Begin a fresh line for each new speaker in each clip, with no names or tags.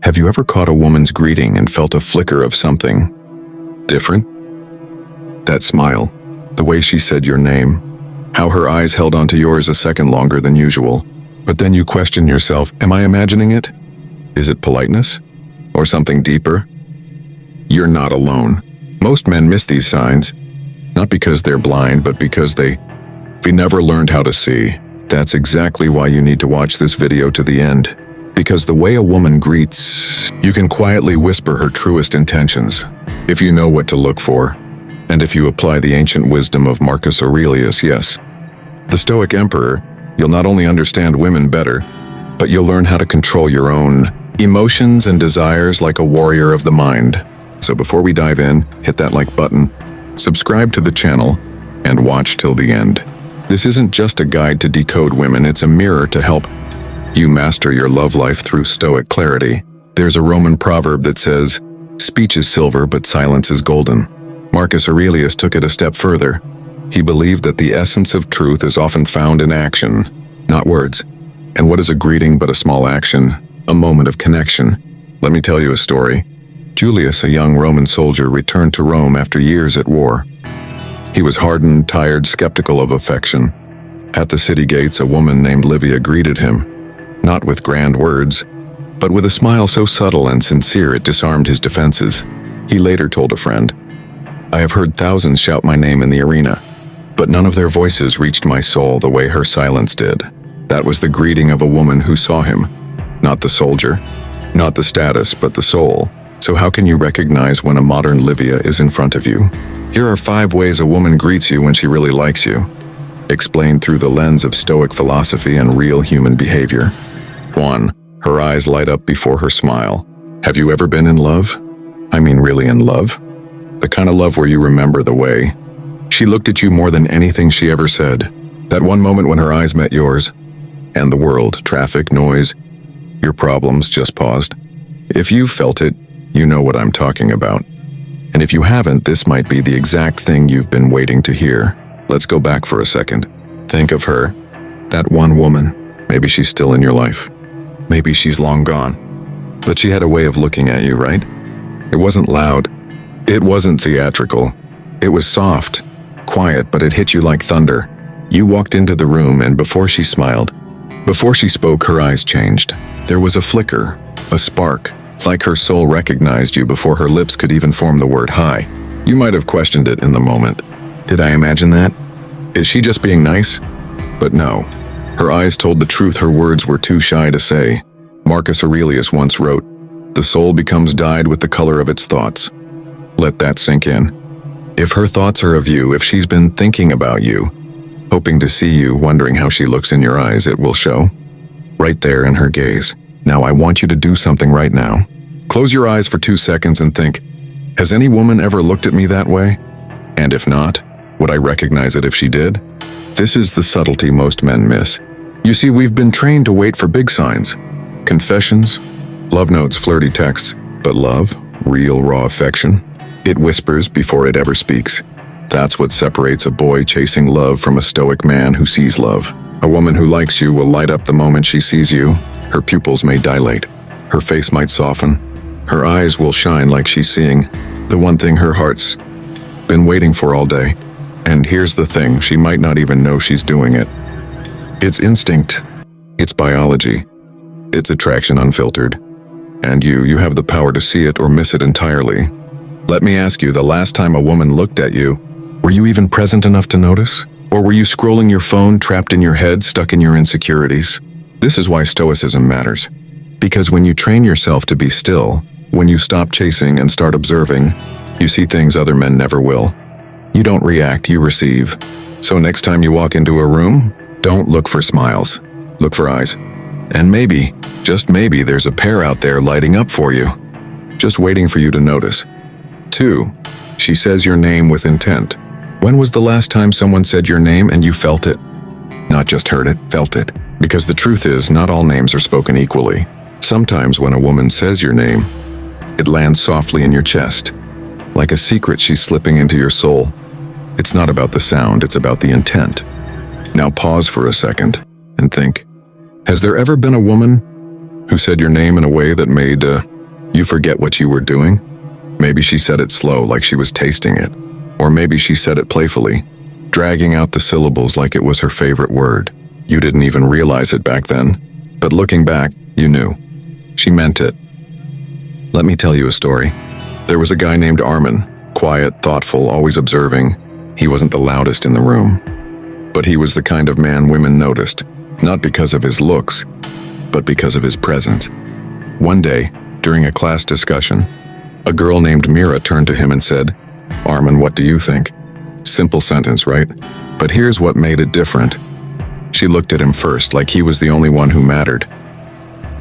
Have you ever caught a woman's greeting and felt a flicker of something different? That smile, the way she said your name, how her eyes held onto yours a second longer than usual. But then you question yourself, am I imagining it? Is it politeness? Or something deeper? You're not alone. Most men miss these signs, not because they're blind, but because they never learned how to see. That's exactly why you need to watch this video to the end. Because the way a woman greets, you can quietly whisper her truest intentions, if you know what to look for, and if you apply the ancient wisdom of Marcus Aurelius, yes. The Stoic emperor, you'll not only understand women better, but you'll learn how to control your own emotions and desires like a warrior of the mind. So before we dive in, hit that like button, subscribe to the channel, and watch till the end. This isn't just a guide to decode women, it's a mirror to help you master your love life through Stoic clarity. There's a Roman proverb that says, "Speech is silver, but silence is golden." Marcus Aurelius took it a step further. He believed that the essence of truth is often found in action, not words. And what is a greeting but a small action, a moment of connection? Let me tell you a story. Julius, a young Roman soldier, returned to Rome after years at war. He was hardened, tired, skeptical of affection. At the city gates, a woman named Livia greeted him, not with grand words, but with a smile so subtle and sincere it disarmed his defenses. He later told a friend, "I have heard thousands shout my name in the arena, but none of their voices reached my soul the way her silence did." That was the greeting of a woman who saw him, not the soldier, not the status, but the soul. So how can you recognize when a modern Livia is in front of you? Here are 5 ways a woman greets you when she really likes you, explained through the lens of Stoic philosophy and real human behavior. 1. Her eyes light up before her smile. Have you ever been in love? I mean really in love? The kind of love where you remember the way she looked at you more than anything she ever said. That one moment when her eyes met yours, and the world, traffic, noise, your problems just paused. If you've felt it, you know what I'm talking about. And if you haven't, this might be the exact thing you've been waiting to hear. Let's go back for a second. Think of her, that one woman. Maybe she's still in your life. Maybe she's long gone. But she had a way of looking at you, right? It wasn't loud. It wasn't theatrical. It was soft, quiet, but it hit you like thunder. You walked into the room, and before she smiled, before she spoke, her eyes changed. There was a flicker, a spark, like her soul recognized you before her lips could even form the word hi. You might have questioned it in the moment. Did I imagine that? Is she just being nice? But no. Her eyes told the truth her words were too shy to say. Marcus Aurelius once wrote, "The soul becomes dyed with the color of its thoughts." Let that sink in. If her thoughts are of you, if she's been thinking about you, hoping to see you, wondering how she looks in your eyes, it will show. Right there in her gaze. Now I want you to do something right now. Close your eyes for 2 seconds and think, has any woman ever looked at me that way? And if not, would I recognize it if she did? This is the subtlety most men miss. You see, we've been trained to wait for big signs. Confessions, love notes, flirty texts. But love, real raw affection, it whispers before it ever speaks. That's what separates a boy chasing love from a stoic man who sees love. A woman who likes you will light up the moment she sees you. Her pupils may dilate. Her face might soften. Her eyes will shine like she's seeing the one thing her heart's been waiting for all day. And here's the thing, she might not even know she's doing it. It's instinct. It's biology. It's attraction unfiltered. And you have the power to see it or miss it entirely. Let me ask you, the last time a woman looked at you, were you even present enough to notice? Or were you scrolling your phone, trapped in your head, stuck in your insecurities? This is why Stoicism matters. Because when you train yourself to be still, when you stop chasing and start observing, you see things other men never will. You don't react, you receive. So next time you walk into a room, don't look for smiles. Look for eyes. And maybe, just maybe, there's a pair out there lighting up for you, just waiting for you to notice. 2. She says your name with intent. When was the last time someone said your name and you felt it? Not just heard it, felt it. Because the truth is, not all names are spoken equally. Sometimes when a woman says your name, it lands softly in your chest, like a secret she's slipping into your soul. It's not about the sound, it's about the intent. Now pause for a second and think, has there ever been a woman who said your name in a way that made You forget what you were doing? Maybe she said it slow, like she was tasting it. Or maybe she said it playfully, dragging out the syllables like it was her favorite word. You didn't even realize it back then, but looking back, you knew. She meant it. Let me tell you a story. There was a guy named Armin, quiet, thoughtful, always observing. He wasn't the loudest in the room, but he was the kind of man women noticed, not because of his looks, but because of his presence. One day, during a class discussion, a girl named Mira turned to him and said, "Armin, what do you think?" Simple sentence, right? But here's what made it different. She looked at him first, like he was the only one who mattered.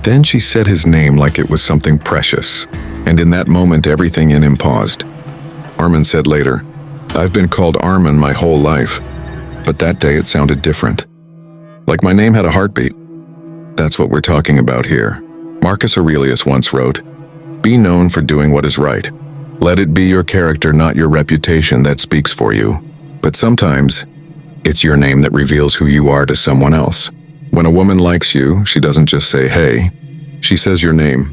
Then she said his name like it was something precious, and in that moment everything in him paused. Armin said later, "I've been called Armin my whole life, but that day it sounded different. Like my name had a heartbeat." That's what we're talking about here. Marcus Aurelius once wrote, "Be known for doing what is right. Let it be your character, not your reputation, that speaks for you." But sometimes, it's your name that reveals who you are to someone else. When a woman likes you, she doesn't just say, "Hey." She says your name,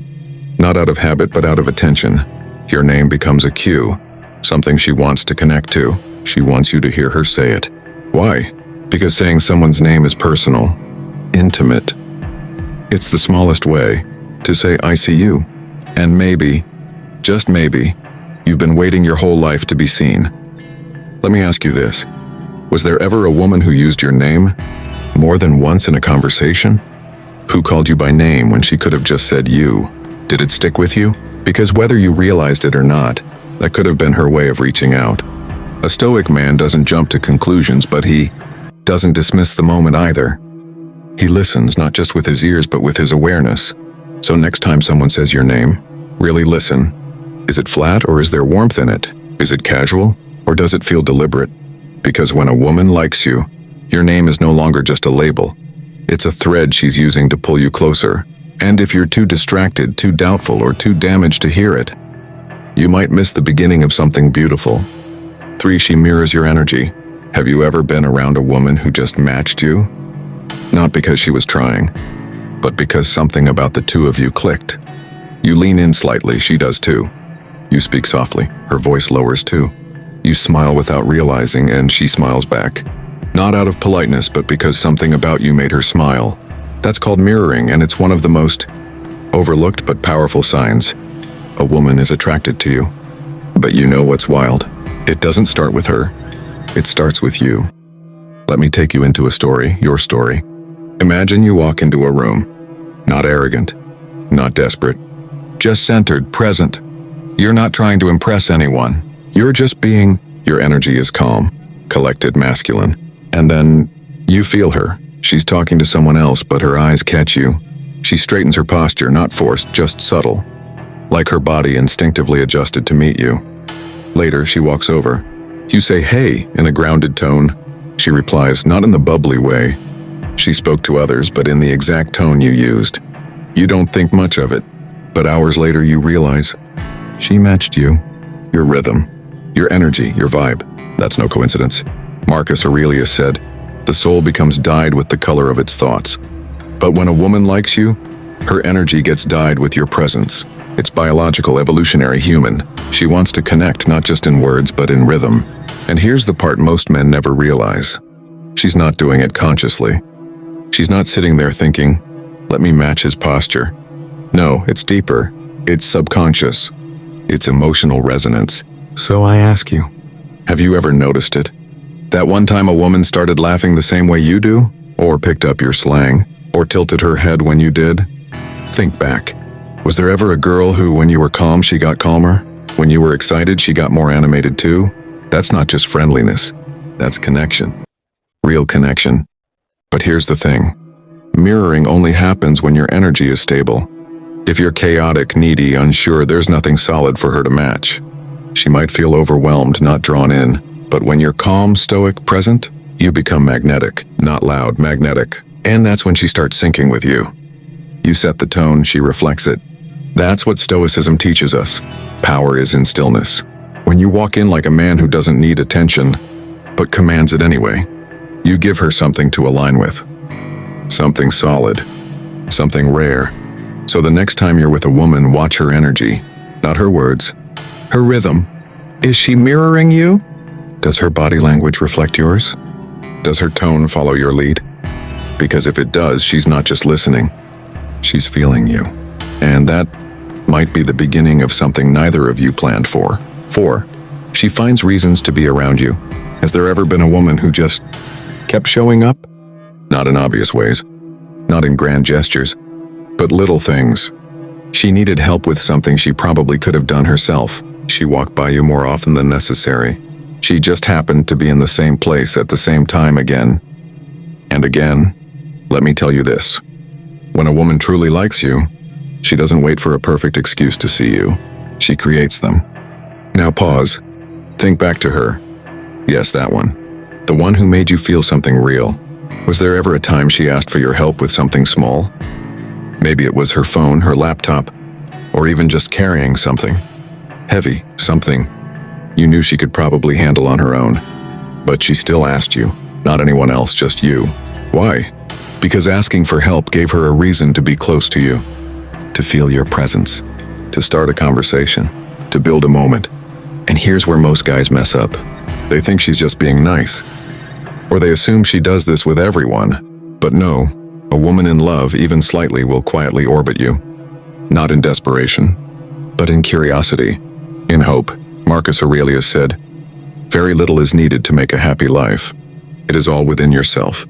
not out of habit, but out of attention. Your name becomes a cue, something she wants to connect to. She wants you to hear her say it. Why? Because saying someone's name is personal, intimate. It's the smallest way to say, "I see you." And maybe, just maybe, you've been waiting your whole life to be seen. Let me ask you this. Was there ever a woman who used your name more than once in a conversation? Who called you by name when she could have just said you? Did it stick with you? Because whether you realized it or not, that could have been her way of reaching out. A Stoic man doesn't jump to conclusions, but he doesn't dismiss the moment either. He listens, not just with his ears, but with his awareness. So next time someone says your name, really listen. Is it flat or is there warmth in it? Is it casual or does it feel deliberate? Because when a woman likes you, your name is no longer just a label. It's a thread she's using to pull you closer. And if you're too distracted, too doubtful, or too damaged to hear it, you might miss the beginning of something beautiful. 3. She mirrors your energy. Have you ever been around a woman who just matched you? Not because she was trying, but because something about the two of you clicked. You lean in slightly, she does too. You speak softly, her voice lowers too. You smile without realizing, and she smiles back. Not out of politeness, but because something about you made her smile. That's called mirroring, and it's one of the most overlooked but powerful signs. A woman is attracted to you. But you know what's wild? It doesn't start with her. It starts with you. Let me take you into a story, your story. Imagine you walk into a room. Not arrogant, not desperate, just centered, present. You're not trying to impress anyone. You're just being. Your energy is calm, collected, masculine. And then you feel her. She's talking to someone else, but her eyes catch you. She straightens her posture, not forced, just subtle. Like her body instinctively adjusted to meet you. Later, she walks over. You say, "Hey," in a grounded tone. She replies, not in the bubbly way. She spoke to others, but in the exact tone you used. You don't think much of it, but hours later you realize she matched you. Your rhythm, your energy, your vibe. That's no coincidence. Marcus Aurelius said, "The soul becomes dyed with the color of its thoughts." But when a woman likes you, her energy gets dyed with your presence. It's biological, evolutionary, human. She wants to connect, not just in words, but in rhythm. And here's the part most men never realize. She's not doing it consciously. She's not sitting there thinking, "Let me match his posture." No, it's deeper. It's subconscious. It's emotional resonance. So I ask you, have you ever noticed it? That one time a woman started laughing the same way you do? Or picked up your slang? Or tilted her head when you did? Think back. Was there ever a girl who, when you were calm, she got calmer? When you were excited, she got more animated too? That's not just friendliness. That's connection. Real connection. But here's the thing. Mirroring only happens when your energy is stable. If you're chaotic, needy, unsure, there's nothing solid for her to match. She might feel overwhelmed, not drawn in. But when you're calm, stoic, present, you become magnetic. Not loud, magnetic. And that's when she starts syncing with you. You set the tone, she reflects it. That's what Stoicism teaches us. Power is in stillness. When you walk in like a man who doesn't need attention, but commands it anyway, you give her something to align with. Something solid. Something rare. So the next time you're with a woman, watch her energy, not her words. Her rhythm. Is she mirroring you? Does her body language reflect yours? Does her tone follow your lead? Because if it does, she's not just listening. She's feeling you. And that might be the beginning of something neither of you planned for. 4. She finds reasons to be around you. Has there ever been a woman who just kept showing up? Not in obvious ways, not in grand gestures, but little things. She needed help with something she probably could have done herself. She walked by you more often than necessary. She just happened to be in the same place at the same time again and again. Let me tell you this. When a woman truly likes you, she doesn't wait for a perfect excuse to see you. She creates them. Now pause. Think back to her. Yes, that one. The one who made you feel something real. Was there ever a time she asked for your help with something small? Maybe it was her phone, her laptop, or even just carrying something heavy, something you knew she could probably handle on her own. But she still asked you, not anyone else, just you. Why? Because asking for help gave her a reason to be close to you, to feel your presence, to start a conversation, to build a moment. And here's where most guys mess up. They think she's just being nice, or they assume she does this with everyone. But no, a woman in love, even slightly, will quietly orbit you. Not in desperation, but in curiosity, in hope. Marcus Aurelius said, "Very little is needed to make a happy life. It is all within yourself."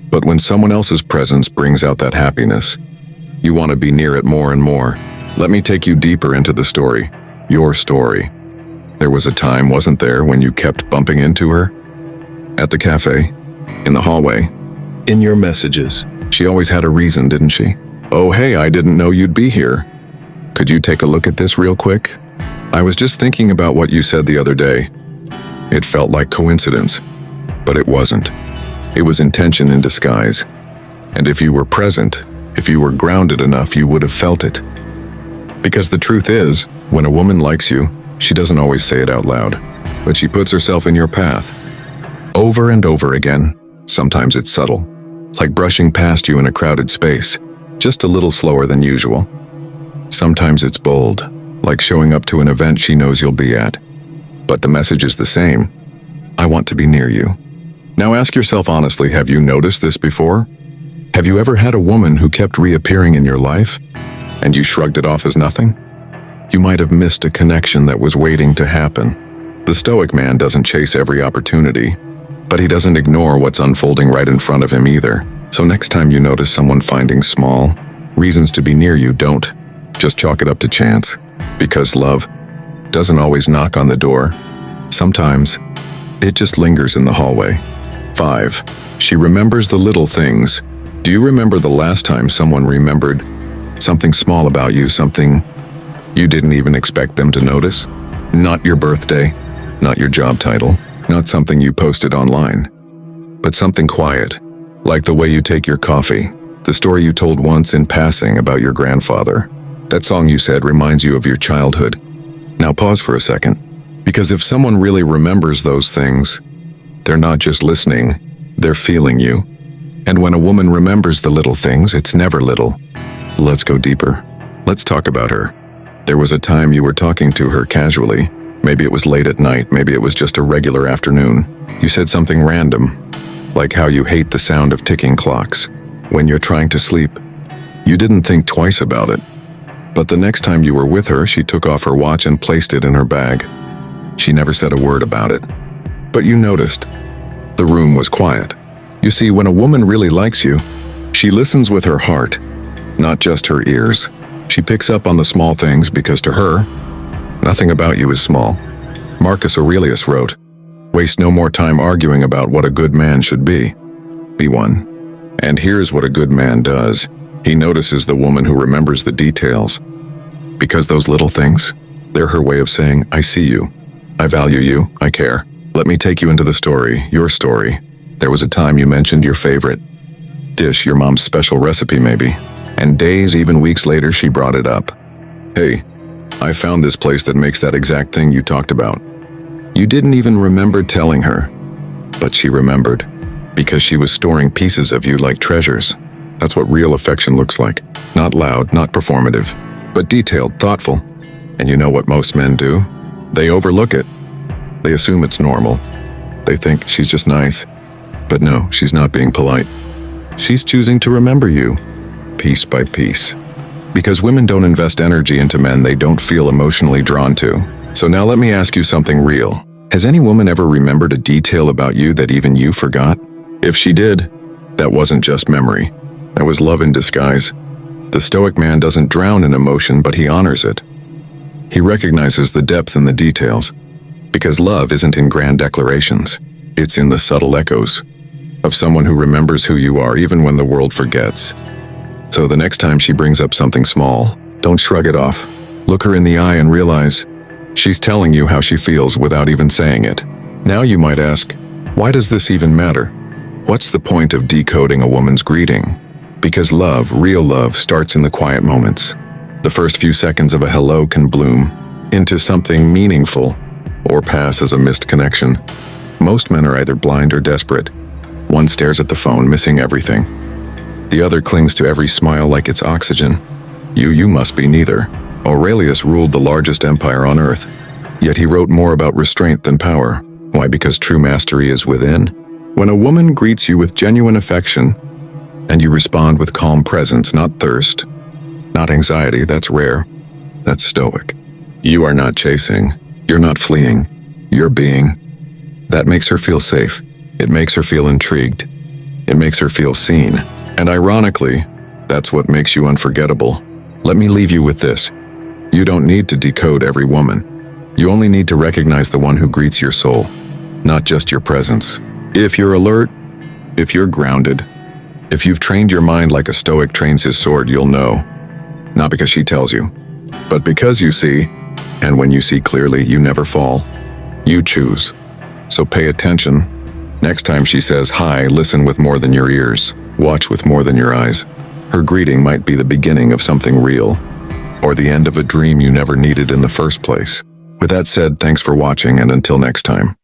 But when someone else's presence brings out that happiness, you want to be near it more and more. Let me take you deeper into the story, your story. There was a time, wasn't there, when you kept bumping into her? At the cafe, in the hallway, in your messages. She always had a reason, didn't she? "Oh, hey, I didn't know you'd be here. Could you take a look at this real quick? I was just thinking about what you said the other day." It felt like coincidence, but it wasn't. It was intention in disguise. And if you were present, if you were grounded enough, you would have felt it. Because the truth is, when a woman likes you, she doesn't always say it out loud, but she puts herself in your path. Over and over again. Sometimes it's subtle, like brushing past you in a crowded space, just a little slower than usual. Sometimes it's bold, like showing up to an event she knows you'll be at. But the message is the same. I want to be near you. Now ask yourself honestly, have you noticed this before? Have you ever had a woman who kept reappearing in your life, and you shrugged it off as nothing? You might have missed a connection that was waiting to happen. The Stoic man doesn't chase every opportunity, but he doesn't ignore what's unfolding right in front of him either. So next time you notice someone finding small reasons to be near you, don't just chalk it up to chance. Because love doesn't always knock on the door. Sometimes it just lingers in the hallway. 5. She remembers the little things. Do you remember the last time someone remembered something small about you, something you didn't even expect them to notice? Not your birthday, not your job title, not something you posted online, but something quiet, like the way you take your coffee, the story you told once in passing about your grandfather. That song you said reminds you of your childhood. Now pause for a second, because if someone really remembers those things, they're not just listening, they're feeling you. And when a woman remembers the little things, it's never little. Let's go deeper. Let's talk about her. There was a time you were talking to her casually. Maybe it was late at night, maybe it was just a regular afternoon. You said something random, like how you hate the sound of ticking clocks when you're trying to sleep. You didn't think twice about it. But the next time you were with her, she took off her watch and placed it in her bag. She never said a word about it. But you noticed. The room was quiet. You see, when a woman really likes you, she listens with her heart, not just her ears. She picks up on the small things because to her, nothing about you is small. Marcus Aurelius wrote, "Waste no more time arguing about what a good man should be. Be one." And here's what a good man does. He notices the woman who remembers the details. Because those little things, they're her way of saying, "I see you. I value you. I care." Let me take you into the story, your story. There was a time you mentioned your favorite dish, your mom's special recipe maybe. And days, even weeks later, she brought it up. "Hey, I found this place that makes that exact thing you talked about." You didn't even remember telling her, but she remembered, because she was storing pieces of you like treasures. That's what real affection looks like. Not loud, not performative, but detailed, thoughtful. And you know what most men do? They overlook it. They assume it's normal. They think she's just nice. But no, she's not being polite. She's choosing to remember you, piece by piece. Because women don't invest energy into men they don't feel emotionally drawn to. So now let me ask you something real. Has any woman ever remembered a detail about you that even you forgot? If she did, that wasn't just memory. That was love in disguise. The Stoic man doesn't drown in emotion, but he honors it. He recognizes the depth in the details. Because love isn't in grand declarations. It's in the subtle echoes of someone who remembers who you are even when the world forgets. So the next time she brings up something small, don't shrug it off. Look her in the eye and realize she's telling you how she feels without even saying it. Now you might ask, why does this even matter? What's the point of decoding a woman's greeting? Because love, real love, starts in the quiet moments. The first few seconds of a hello can bloom into something meaningful or pass as a missed connection. Most men are either blind or desperate. One stares at the phone, missing everything. The other clings to every smile like it's oxygen. You must be neither. Aurelius ruled the largest empire on earth, yet he wrote more about restraint than power. Why? Because true mastery is within. When a woman greets you with genuine affection, and you respond with calm presence, not thirst, not anxiety, that's rare, that's stoic. You are not chasing, you're not fleeing, you're being. That makes her feel safe. It makes her feel intrigued. It makes her feel seen. And ironically, that's what makes you unforgettable. Let me leave you with this. You don't need to decode every woman. You only need to recognize the one who greets your soul, not just your presence. If you're alert, if you're grounded, if you've trained your mind like a Stoic trains his sword, you'll know. Not because she tells you, but because you see, and when you see clearly, you never fall. You choose. So pay attention. Next time she says hi, listen with more than your ears. Watch with more than your eyes. Her greeting might be the beginning of something real, or the end of a dream you never needed in the first place. With that said, thanks for watching, and until next time.